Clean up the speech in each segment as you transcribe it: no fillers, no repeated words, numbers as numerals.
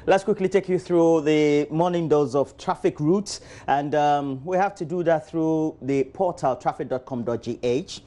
Let's quickly take you through the morning dose of traffic routes, and we have to do that through the portal traffic.com.gh.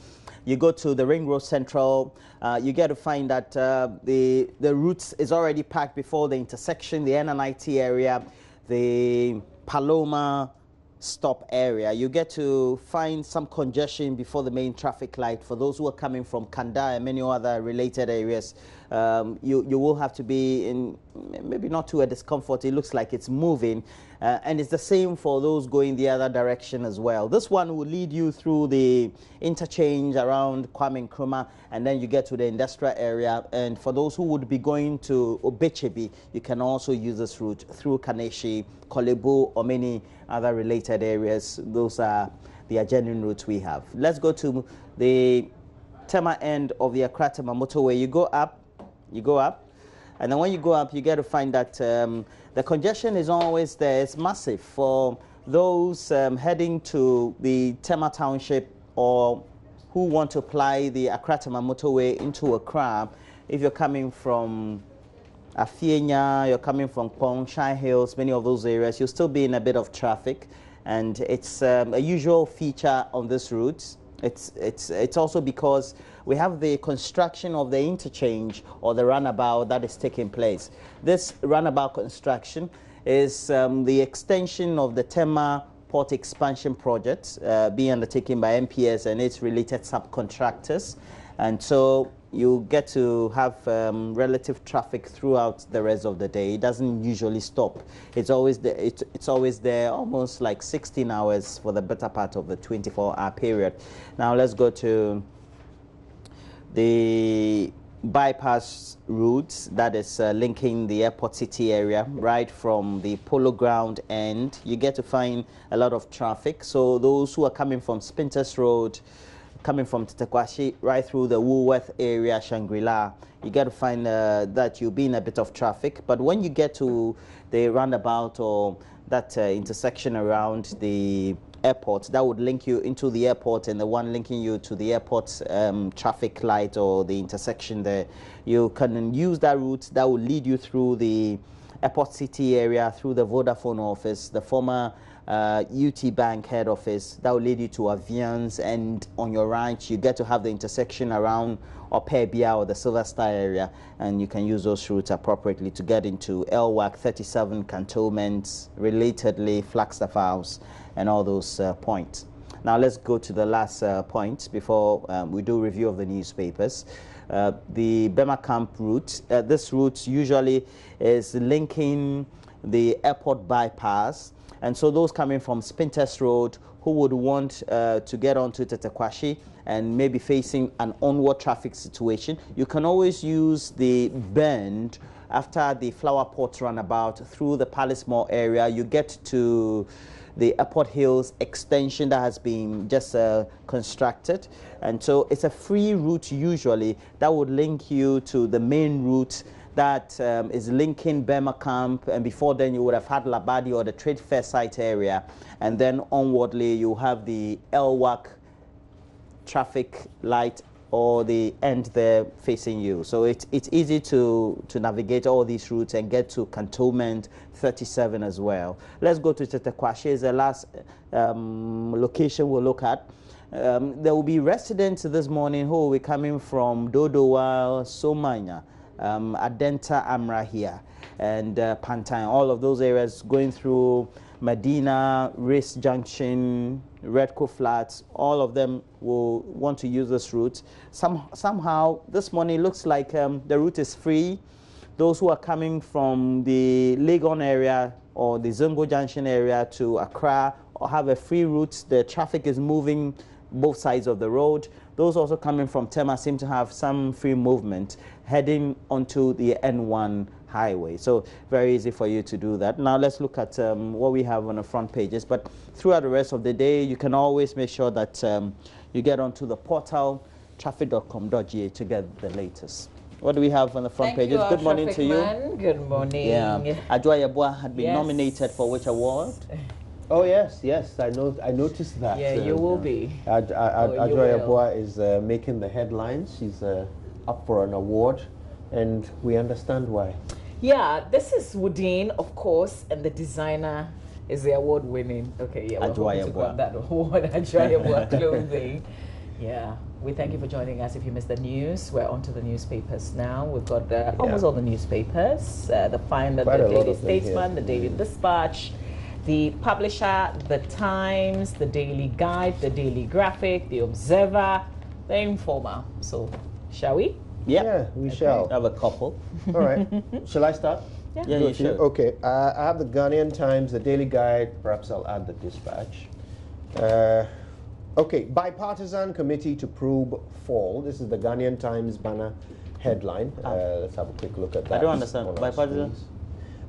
You go to the Ring Road Central, you get to find that the route is already packed before the intersection, the NNIT area, the Paloma stop area. You get to find some congestion before the main traffic light. For those who are coming from Kanda and many other related areas, you will have to be in maybe not to a discomfort. It looks like it's moving, and it's the same for those going the other direction as well. This one will lead you through the interchange around Kwame Nkrumah, and then you get to the industrial area. And for those who would be going to Obechebi, you can also use this route through Kaneshi, Kolebu, or many other related areas. Those are the genuine routes we have. Let's go to the Tema end of the Accra-Tema motorway. You go up, and then when you go up, you get to find that the congestion is always there. It's massive for those heading to the Tema Township or who want to apply the Accra-Tema motorway into Accra. If you're coming from Afienya, you're coming from Pong, Shine Hills, many of those areas, you'll still be in a bit of traffic, and it's a usual feature on this route. It's also because we have the construction of the interchange or the runabout that is taking place. This runabout construction is the extension of the Tema Port Expansion Project being undertaken by MPS and its related subcontractors, and so you get to have relative traffic throughout the rest of the day. It doesn't usually stop. It's always there. It's always there, almost like 16 hours for the better part of the 24-hour period. Now let's go to the bypass route that is linking the airport city area right from the Polo Ground end. You get to find a lot of traffic. So those who are coming from Spinters Road, coming from Tetekwashi right through the Woolworth area, Shangri-La, you get to find that you'll be in a bit of traffic. But when you get to the roundabout or that intersection around the airport, that would link you into the airport, and the one linking you to the airport traffic light or the intersection there, you can use that route. That will lead you through the airport city area, through the Vodafone office, the former UT Bank head office. That will lead you to Avians, and on your right you get to have the intersection around Opebia or the Silver Star area, and you can use those routes appropriately to get into LWAC 37 cantonments, relatedly Flagstaff House, and all those points. Now let's go to the last point before we do review of the newspapers. The Bema Camp route. This route usually is linking the airport bypass, and so those coming from Spinters Road who would want to get onto Tetekwashi and maybe facing an onward traffic situation, you can always use the bend after the Flower Port runabout through the Palace Mall area. You get to the Airport Hills extension that has been just constructed, and so it's a free route usually that would link you to the main route that is linking Bema Camp, and before then you would have had Labadi or the Trade Fair site area, and then onwardly you have the LWAC traffic light or the end there facing you. So it's easy to navigate all these routes and get to Cantonment 37 as well. Let's go to Tetekwashi. Is the last location we'll look at. There will be residents this morning who will be coming from Dodowa, Somanya, Adenta, Amrahia, and Pantine. All of those areas going through Medina, Race Junction, Redco Flats. All of them will want to use this route. Somehow this morning looks like the route is free. Those who are coming from the Legon area or the Zongo Junction area to Accra or have a free route, the traffic is moving both sides of the road. Those also coming from Tema seem to have some free movement heading onto the N1 highway. So very easy for you to do that. Now let's look at what we have on the front pages. But throughout the rest of the day, you can always make sure that you get onto the portal traffic.com.gh to get the latest. What do we have on the front pages? Good morning to you. Good morning. Yeah. Ajwa had been nominated for which award? Oh yes, I noticed that. Yeah, you will be. Ajwa is making the headlines. She's up for an award, and we understand why. Yeah, this is Woodin, of course, and the designer is the award-winning. Okay, yeah, we're hoping to grab that award, Ajoyeboah Clothing. Yeah, we thank you for joining us. If you missed the news, we're on to the newspapers now. We've got almost all the newspapers. The Finder, the Daily Statesman, the Daily Dispatch, the Publisher, the Times, the Daily Guide, the Daily Graphic, the Observer, the Informer. So, shall we? Yeah, we shall. I have a couple. All right. Shall I start? Yeah, you should. Okay. I have the Ghanaian Times, the Daily Guide. Perhaps I'll add the Dispatch. Okay. Bipartisan committee to probe fall. This is the Ghanaian Times banner headline. Let's have a quick look at that. I don't understand. Bipartisan?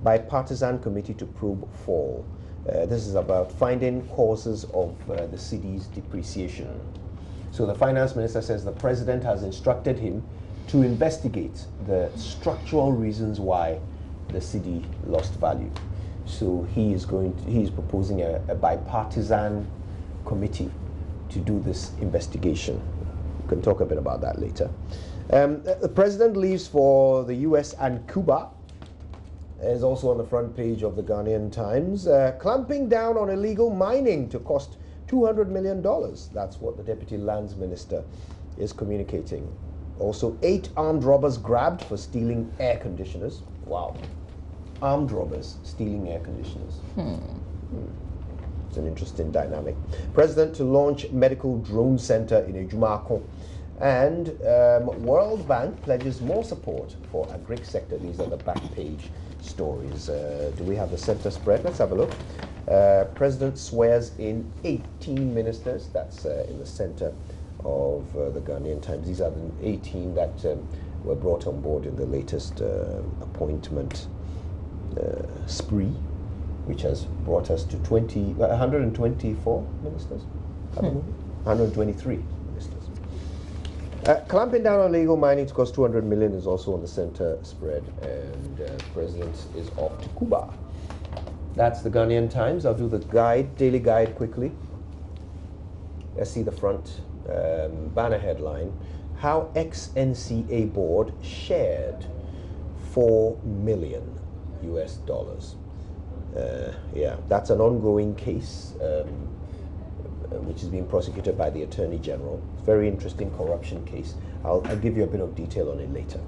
Bipartisan committee to probe fall. This is about finding causes of the cedi's depreciation. So the finance minister says the president has instructed him to investigate the structural reasons why the cedi lost value. So he is proposing a bipartisan committee to do this investigation. We can talk a bit about that later. The president leaves for the US and Cuba. Is also on the front page of the Ghanaian Times. Clamping down on illegal mining to cost $200 million. That's what the deputy lands minister is communicating. Also, 8 armed robbers grabbed for stealing air conditioners. Wow. Armed robbers stealing air conditioners. It's an interesting dynamic. President to launch medical drone center in Ejumako. And World Bank pledges more support for agri sector. These are the back page stories. Do we have the center spread? Let's have a look. President swears in 18 ministers. That's in the center of the Ghanaian Times. These are the 18 that were brought on board in the latest appointment spree, which has brought us to 124 ministers. 123 ministers. Clamping down on illegal mining to cost $200 million is also on the center spread, and the president is off to Cuba. That's the Ghanaian Times. I'll do the guide, daily guide quickly. Let's see the front banner headline: How ex-NCA board shared $4 million. Yeah, that's an ongoing case which is being prosecuted by the Attorney General. Very interesting corruption case. I'll give you a bit of detail on it later.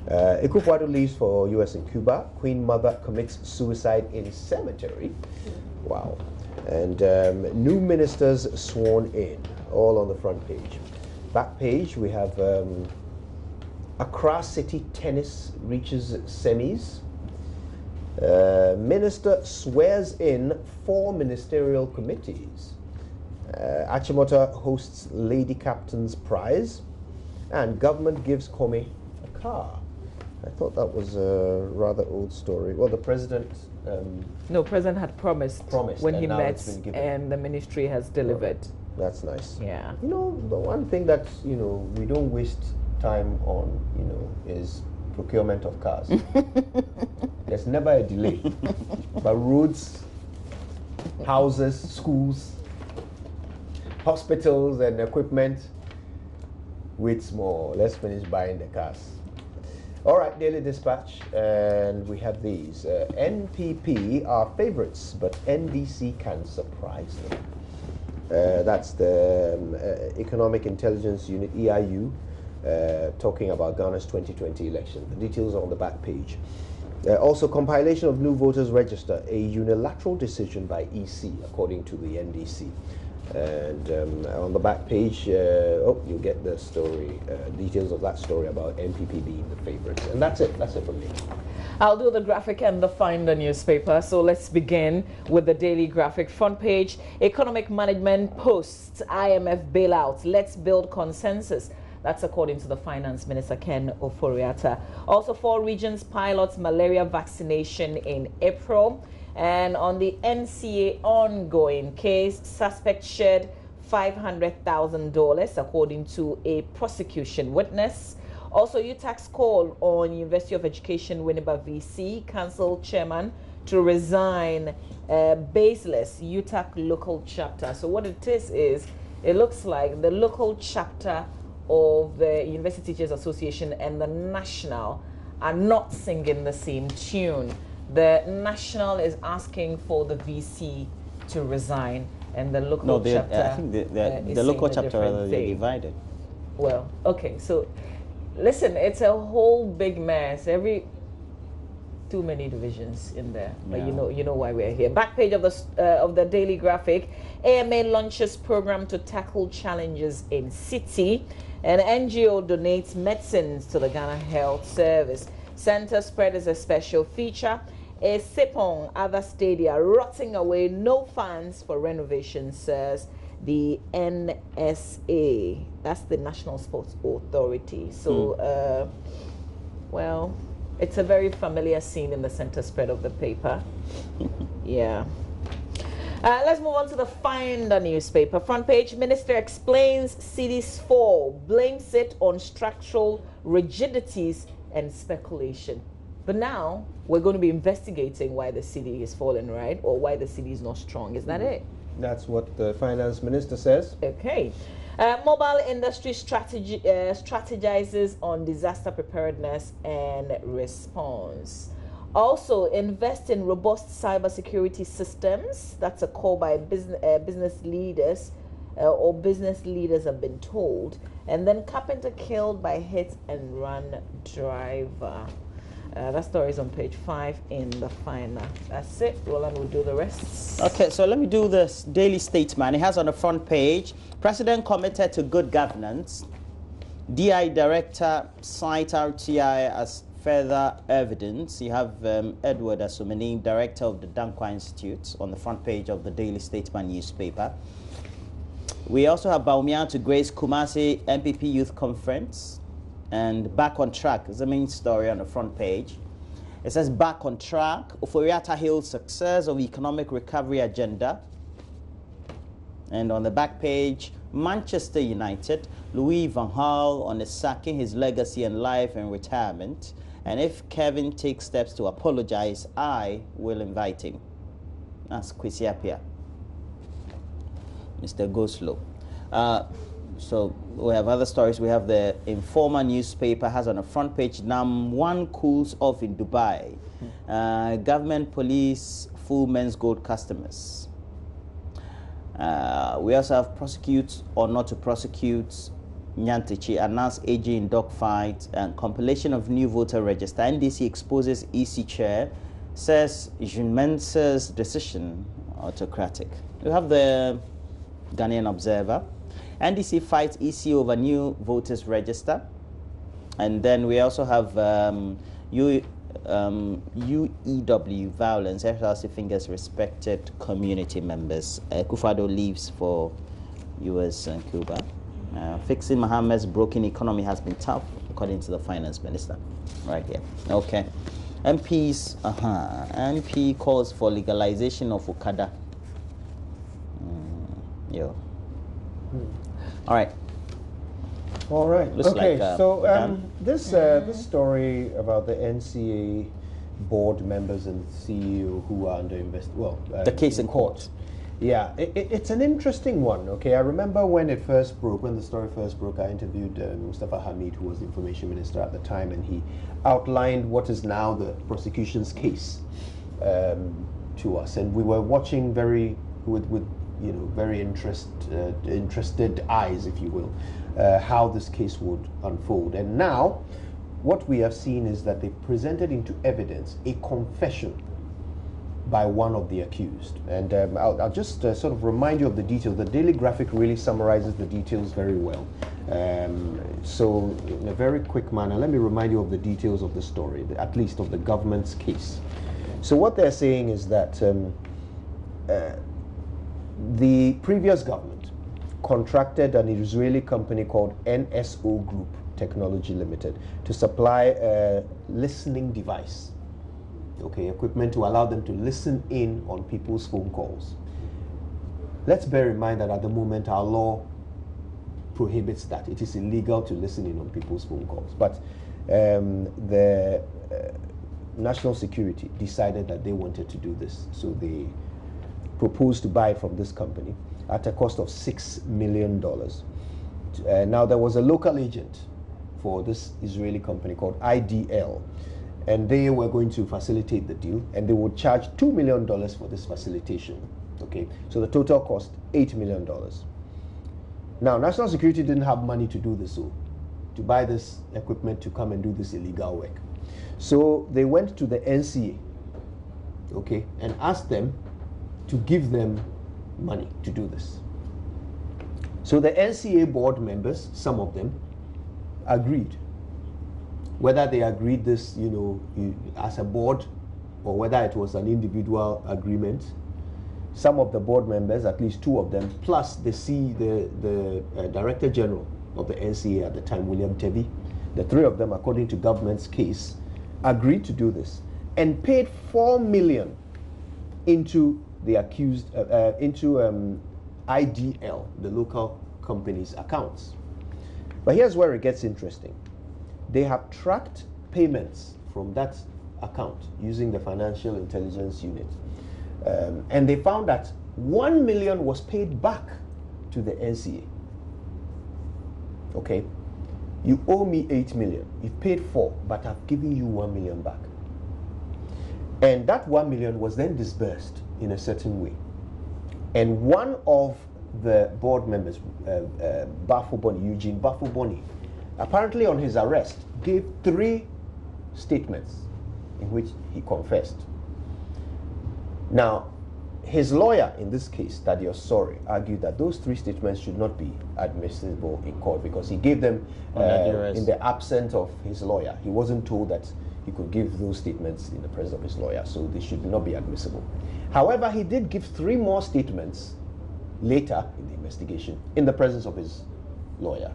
Ekufuado leaves for US and Cuba. Queen Mother commits suicide in cemetery. Wow. And new ministers sworn in, all on the front page. Back page, we have Accra City tennis reaches semis. Minister swears in 4 ministerial committees. Achimota hosts Lady Captain's Prize. And government gives Comey a car. I thought that was a rather old story. Well, the president... no, president had promised when he met, and the ministry has delivered. That's nice. Yeah. You know, the one thing that, you know, we don't waste time on, you know, is procurement of cars. There's never a delay. But roads, houses, schools, hospitals and equipment, wait small. Let's finish buying the cars. All right, Daily Dispatch, and we have these. NPP are favorites, but NDC can surprise them. That's the Economic Intelligence Unit, EIU, talking about Ghana's 2020 election. The details are on the back page. Also, compilation of new voters register, a unilateral decision by EC, according to the NDC. And on the back page, you'll get the story, details of that story about NPP being the favorites. And that's it from me. I'll do the graphic and the Finder newspaper. So let's begin with the Daily Graphic front page. Economic management posts IMF bailout. Let's build consensus. That's according to the Finance Minister, Ken Ofori-Atta. Also, 4 regions pilots malaria vaccination in April. And on the NCA ongoing case, suspect shared $500,000 according to a prosecution witness. Also, UTAC's call on University of Education Winneba VC council chairman to resign baseless UTAC local chapter. So what it is it looks like the local chapter of the University Teachers Association and the national are not singing the same tune. The National is asking for the VC to resign, and the local chapter. I think the local chapter they're divided. Well, okay, so listen, it's a whole big mess. Too many divisions in there, but Yeah. you know why we're here. Back page of the Daily Graphic. AMA launches program to tackle challenges in city, and NGO donates medicines to the Ghana Health Service. Center spread is a special feature. A Sepong, other stadia rotting away, no funds for renovation, says the NSA. That's the National Sports Authority. So, well, it's a very familiar scene in the center spread of the paper. Yeah. Let's move on to the Finder newspaper. Front page, Minister explains city's fall, blames it on structural rigidities and speculation. But now we're going to be investigating why the city is falling, right? Or why the city is not strong. Is that it? That's what the finance minister says. Okay. Mobile industry strategizes on disaster preparedness and response. Also, invest in robust cybersecurity systems. That's a call by business leaders, or business leaders have been told. And then carpenter killed by hit and run driver. That story is on page 5 in the Finder. That's it. Roland will do the rest. Okay, so let me do this Daily Statesman. It has on the front page, President committed to good governance. DI Director cite RTI as further evidence. You have Edward Asumani, Director of the Dankwa Institute, on the front page of the Daily Statesman newspaper. We also have Bawumia to grace Kumasi MPP Youth Conference. And back on track is the main story on the front page. It says back on track. Ofori-Atta hails success of economic recovery agenda. And on the back page, Manchester United, Louis van Gaal on sacking his legacy and life and retirement. And if Kevin takes steps to apologize, I will invite him. That's Kwesi Appiah. Mr. Goslow. So we have other stories. We have the Informer newspaper has on the front page, Nam1 cools off in Dubai. Government police full men's gold customers. We also have prosecute or not to prosecute. Nyantichi announced AG in dogfight and compilation of new voter register. NDC exposes EC chair, says Jean Mensa's decision autocratic. We have the Ghanaian Observer. NDC fights EC over new voters register. And then we also have UEW violence. FRC fingers respected community members. Kufado leaves for US and Cuba. Fixing Mohammed's broken economy has been tough, according to the finance minister. Right here. Okay. MP calls for legalization of Okada. All right. All right. Looks okay. like, So this story about the NCA board members and CEO who are under the case in court. Yeah, it's an interesting one. Okay, I remember when it first broke, when the story first broke, I interviewed Mustafa Hamid, who was the information minister at the time, and he outlined what is now the prosecution's case to us, and we were watching very interested eyes, if you will, how this case would unfold. And now, what we have seen is that they presented into evidence a confession by one of the accused. And I'll just sort of remind you of the details. The Daily Graphic really summarizes the details very well. So in a very quick manner, let me remind you of the details of the story, at least of the government's case. So what they're saying is that the previous government contracted an Israeli company called NSO Group Technology Limited to supply a listening device, equipment to allow them to listen in on people's phone calls. Let's bear in mind that at the moment our law prohibits that. It is illegal to listen in on people's phone calls. But the national security decided that they wanted to do this, so they proposed to buy from this company at a cost of $6 million. Now there was a local agent for this Israeli company called IDL and they were going to facilitate the deal, and they would charge $2 million for this facilitation. Okay, so the total cost $8 million. Now, National Security didn't have money to do this, to buy this equipment to come and do this illegal work. So they went to the NCA, okay, and asked them to give them money to do this. So the NCA board members, some of them, agreed. Whether they agreed this, as a board, or whether it was an individual agreement, some of the board members, at least 2 of them, plus the Director General of the NCA at the time, William Tevi, the 3 of them, according to government's case, agreed to do this and paid $4 million into the accused, into IDL, the local company's accounts. But here's where it gets interesting. They have tracked payments from that account using the Financial Intelligence Unit. And they found that $1 million was paid back to the NCA. Okay, you owe me $8 million. You've paid $4, but I've given you $1 million back. And that $1 million was then disbursed in a certain way. And one of the board members, Eugene Bafuboni, apparently on his arrest, gave 3 statements in which he confessed. Now, his lawyer in this case, Thaddeus Ofori, argued that those 3 statements should not be admissible in court because he gave them in the absence of his lawyer. He wasn't told that he could give those statements in the presence of his lawyer, so they should not be admissible. However, he did give 3 more statements later in the investigation in the presence of his lawyer.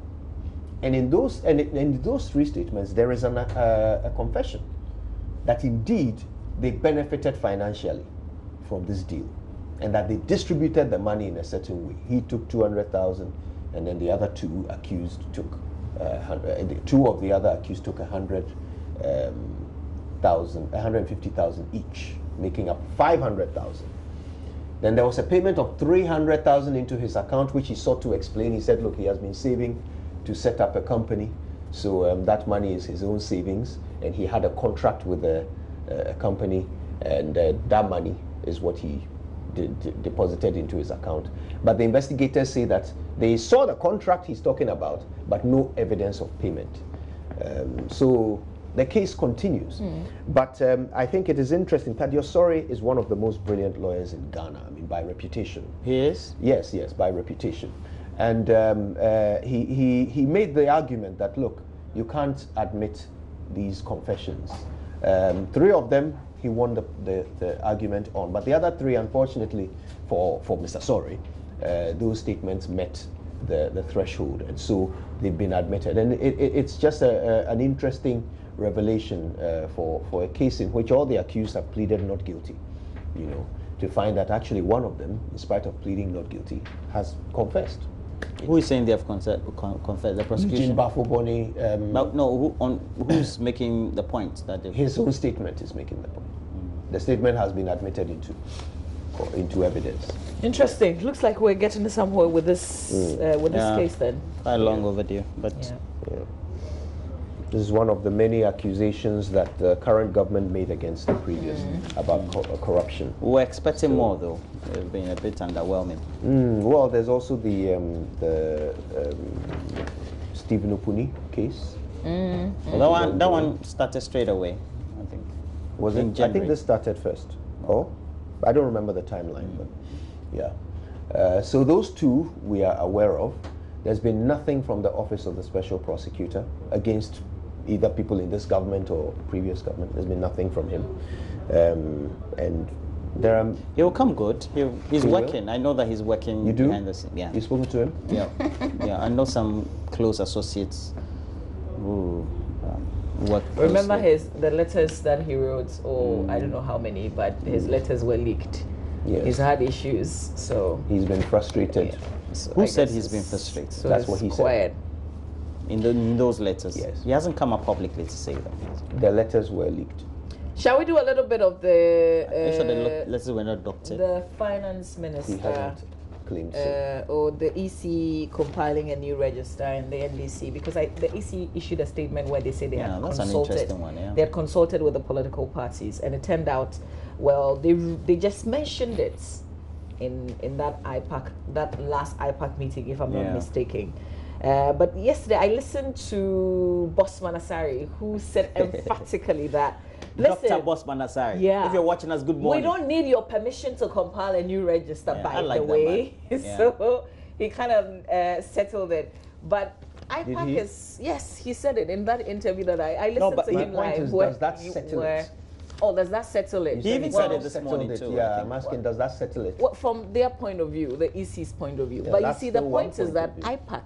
And in those 3 statements, there is a confession that indeed they benefited financially from this deal, and that they distributed the money in a certain way. He took 200,000, and then the other 2 accused took 2 of the other accused took 150,000 each, making up 500,000. Then there was a payment of 300,000 into his account, which he sought to explain. He said, look, he has been saving to set up a company, so that money is his own savings, and he had a contract with a company, and that money is what he deposited into his account. But the investigators say that they saw the contract he's talking about, but no evidence of payment. So the case continues. But I think it is interesting. Thaddeus Ofori is one of the most brilliant lawyers in Ghana, I mean, by reputation. He is? Yes, by reputation. And he made the argument that, look, you can't admit these confessions. 3 of them he won the argument on, but the other 3, unfortunately for Mr. Ofori, those statements met the threshold, and so they've been admitted. And it's just an interesting revelation for a case in which all the accused have pleaded not guilty, to find that actually one of them, in spite of pleading not guilty, has confessed. Who is saying they have confessed? The prosecution? Eugene Bafuboni. Who's making the point that his own statement is making the point. The statement has been admitted into evidence. Interesting. Looks like we're getting somewhere with this this case then. Quite long overdue, but this is one of the many accusations that the current government made against the previous about corruption. We're expecting more, though. It's been a bit underwhelming. Well, there's also the Stephen Opuni case. Well, that one started straight away, I think. Was it? I think this started first. Oh, I don't remember the timeline, but yeah. So those 2 we are aware of. There's been nothing from the Office of the Special Prosecutor against either people in this government or previous government. There's been nothing from him, and there are. He'll come good. He's working. I know that he's working. You do? Behind the scene. Yeah. You've spoken to him? Yeah. I know some close associates who work. Remember the letters that he wrote, I don't know how many, but his letters were leaked. Yes. He's had issues, so he's been frustrated. Yeah. So who said he's been frustrated? So that's what he said. In those letters? Yes. He hasn't come up publicly to say that. The letters were leaked. Shall we do a little bit of the... Are you sure the letters were not doctored? The finance minister claimed so. Or the EC compiling a new register and the NDC, because the EC issued a statement where they say they had that's consulted. an interesting one, yeah. They had consulted with the political parties, and it turned out, well, they just mentioned it in that last IPAC meeting, if I'm not mistaken. But yesterday I listened to Bossman Asari, who said emphatically that, listen, Dr. Bossman Asari, if you're watching us, good morning. We don't need your permission to compile a new register, by the way. Yeah. So he kind of settled it. But IPAC is, yes, he said it in that interview that I listened to him live. Does that settle it? Oh, does that settle it? He even said it this morning too. Yeah, I'm asking, does that settle it? Well, from their point of view, the EC's point of view. But you see, the point is that IPAC,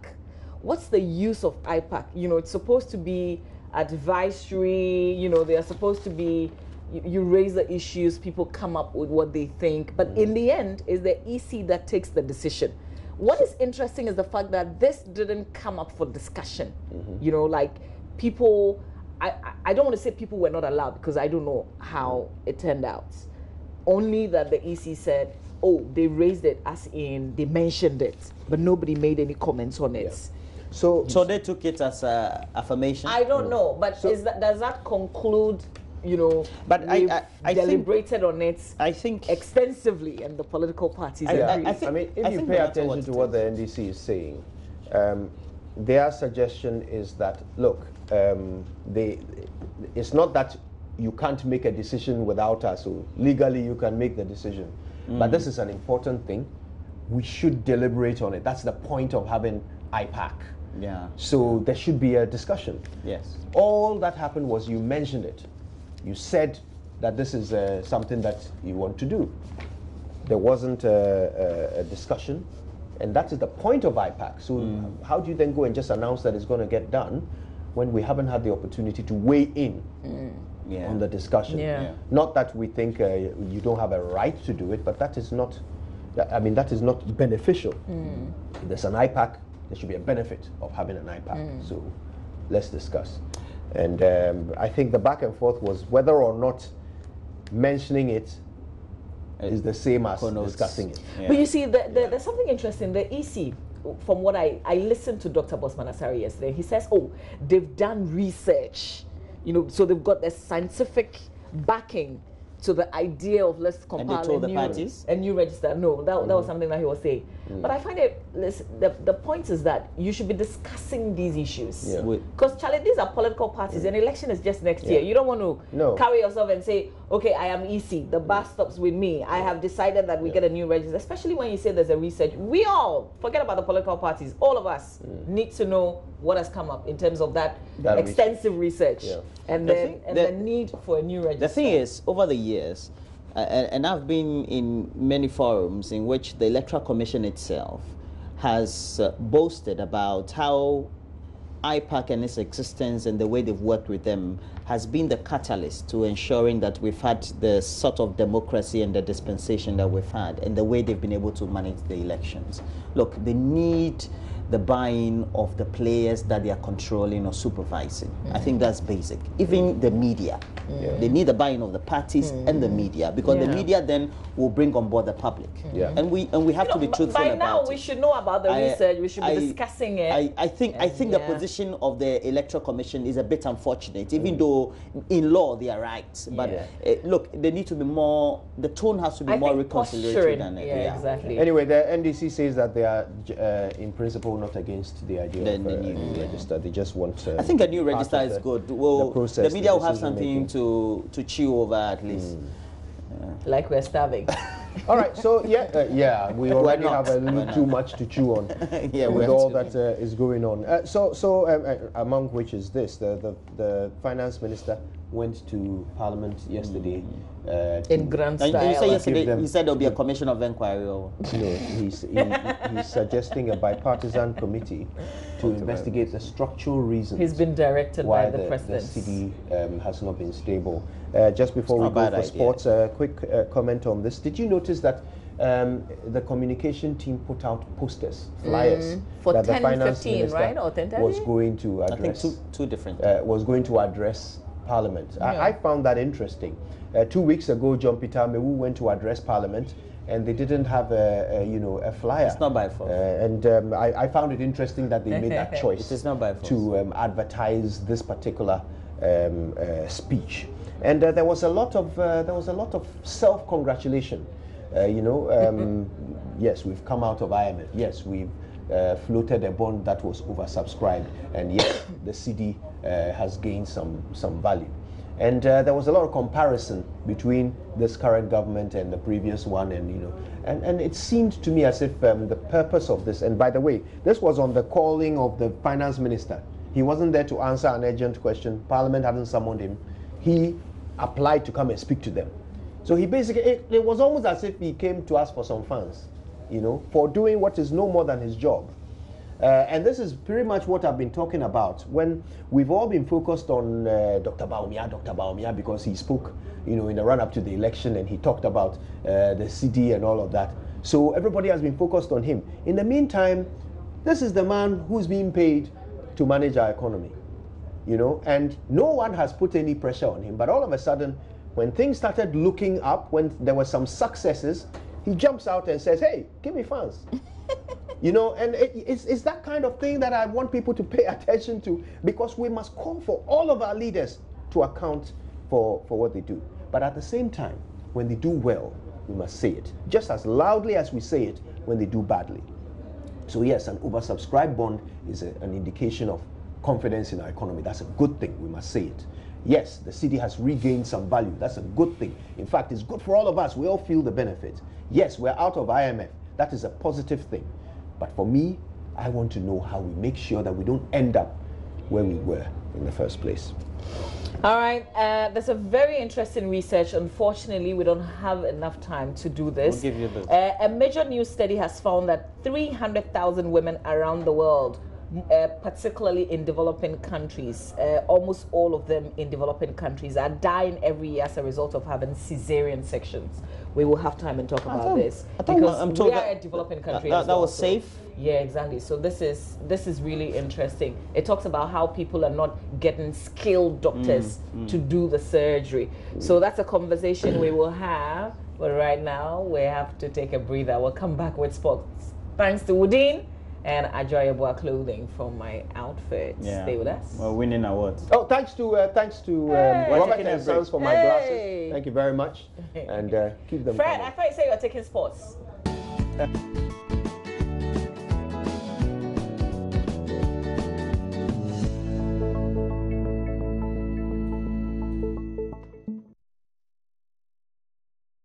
what's the use of IPAC? You know, it's supposed to be advisory, you know, they are supposed to be, you raise the issues, people come up with what they think, but in the end, it's the EC that takes the decision. What is interesting is the fact that this didn't come up for discussion. You know, like people, I don't want to say people were not allowed, because I don't know how it turned out. Only that the EC said, oh, they raised it, as in they mentioned it, but nobody made any comments on it. So they took it as affirmation? I don't know, but does that conclude, you know, but I deliberated on it, I think, extensively, and the political parties agree. I mean, if you pay attention to what the NDC is saying, their suggestion is that, look, it's not that you can't make a decision without us, so legally you can make the decision. But this is an important thing. We should deliberate on it. That's the point of having IPAC. Yeah. So there should be a discussion. Yes. All that happened was you mentioned it. You said that this is something that you want to do. There wasn't a discussion, and that is the point of IPAC. So how do you then go and just announce that it's going to get done when we haven't had the opportunity to weigh in on the discussion? Not that we think you don't have a right to do it, but that is not, I mean, that is not beneficial. If there's an IPAC, there should be a benefit of having an IPAC. So let's discuss. And I think the back and forth was whether or not mentioning it is the same as discussing it. But you see, there's something interesting. The EC, from what I listened to Dr. Bossman Asari yesterday, he says, oh, they've done research, you know, so they've got the scientific backing to the idea of let's compile a new register. No, that was something that he was saying. But I find it, the point is that you should be discussing these issues. Because, Charlie, these are political parties, and election is just next year. You don't want to carry yourself and say, okay, I am EC, the bar stops with me. I have decided that we get a new register, especially when you say there's a research. We all, forget about the political parties, all of us need to know what has come up in terms of that extensive research. And the need for a new register. The thing is, over the years, and I've been in many forums in which the Electoral Commission itself has boasted about how IPAC and its existence and the way they've worked with them has been the catalyst to ensuring that we've had the sort of democracy and the dispensation that we've had, and the way they've been able to manage the elections. Look, they need the buy-in of the players that they are controlling or supervising. I think that's basic. Even the media. They need the buy-in of the parties and the media, because the media then will bring on board the public. And we have to be truthful about it. By now we should know about the research. We should be discussing it. I think the position of the Electoral Commission is a bit unfortunate, even though in law they are right. But look, they need to be more, the tone has to be more reconciliatory than it. Exactly. Anyway, the NDC says that they are in principle not against the idea of a new register. They just want. I think a new register is good. Well, the media will have something to chew over at least. Like we're starving. All right, so we already have a little too much to chew on with all that is going on. Among which is this: the finance minister went to Parliament yesterday. In grand style. You said yesterday he said there'll be a commission of inquiry. No, he's suggesting a bipartisan committee to investigate the structural reasons. He's been directed by the president. The CD has not been stable. Just before we go for sports, a quick comment on this. Did you notice that the communication team put out posters, flyers, for that 10, the finance 15, minister right? Or 10, was going to address? I think two different. Was going to address Parliament. I found that interesting. 2 weeks ago, John Peter Mewu went to address Parliament, and they didn't have a flyer. It's not by force. I found it interesting that they made that choice. It is not by force. To advertise this particular speech, and there was a lot of self-congratulation. Yes, we've come out of IMF. Yes, we've floated a bond that was oversubscribed, and yes, the cedi has gained some value. And there was a lot of comparison between this current government and the previous one, and it seemed to me as if the purpose of this, and by the way, this was on the calling of the finance minister. He wasn't there to answer an urgent question. Parliament hadn't summoned him. He applied to come and speak to them. So he basically, it was almost as if he came to ask for some funds, for doing what is no more than his job. And this is pretty much what I've been talking about when we've all been focused on Dr. Bawumia, because he spoke, in the run-up to the election, and he talked about the cedi and all of that. So everybody has been focused on him. In the meantime, this is the man who's being paid to manage our economy, and no one has put any pressure on him. But all of a sudden, when things started looking up, when there were some successes, he jumps out and says, "Hey, give me funds." And it's that kind of thing that I want people to pay attention to, because we must call for all of our leaders to account for what they do. But at the same time, when they do well, we must say it just as loudly as we say it when they do badly. So yes, an oversubscribed bond is an indication of confidence in our economy. That's a good thing. We must say it. Yes, the cedi has regained some value. That's a good thing. In fact, it's good for all of us. We all feel the benefit. Yes, we're out of IMF. That is a positive thing. But for me, I want to know how we make sure that we don't end up where we were in the first place. All right, there's a very interesting research. Unfortunately, we don't have enough time to do this. We'll give you this. A major new study has found that 300,000 women around the world, particularly in developing countries, almost all of them in developing countries, are dying every year as a result of having cesarean sections. We will have time and talk about this, because we are a developing country. That was safe. Yeah, exactly. So this is really interesting. It talks about how people are not getting skilled doctors to do the surgery. So that's a conversation we will have. But right now, we have to take a breather. We'll come back with sports. Thanks to Woodin and Ajoyabua Clothing for my outfits. Yeah. Stay with us. We're winning awards. Oh, thanks to Robert and Sons for my glasses. Thank you very much. And keep them Fred, coming. I thought you said you were taking sports.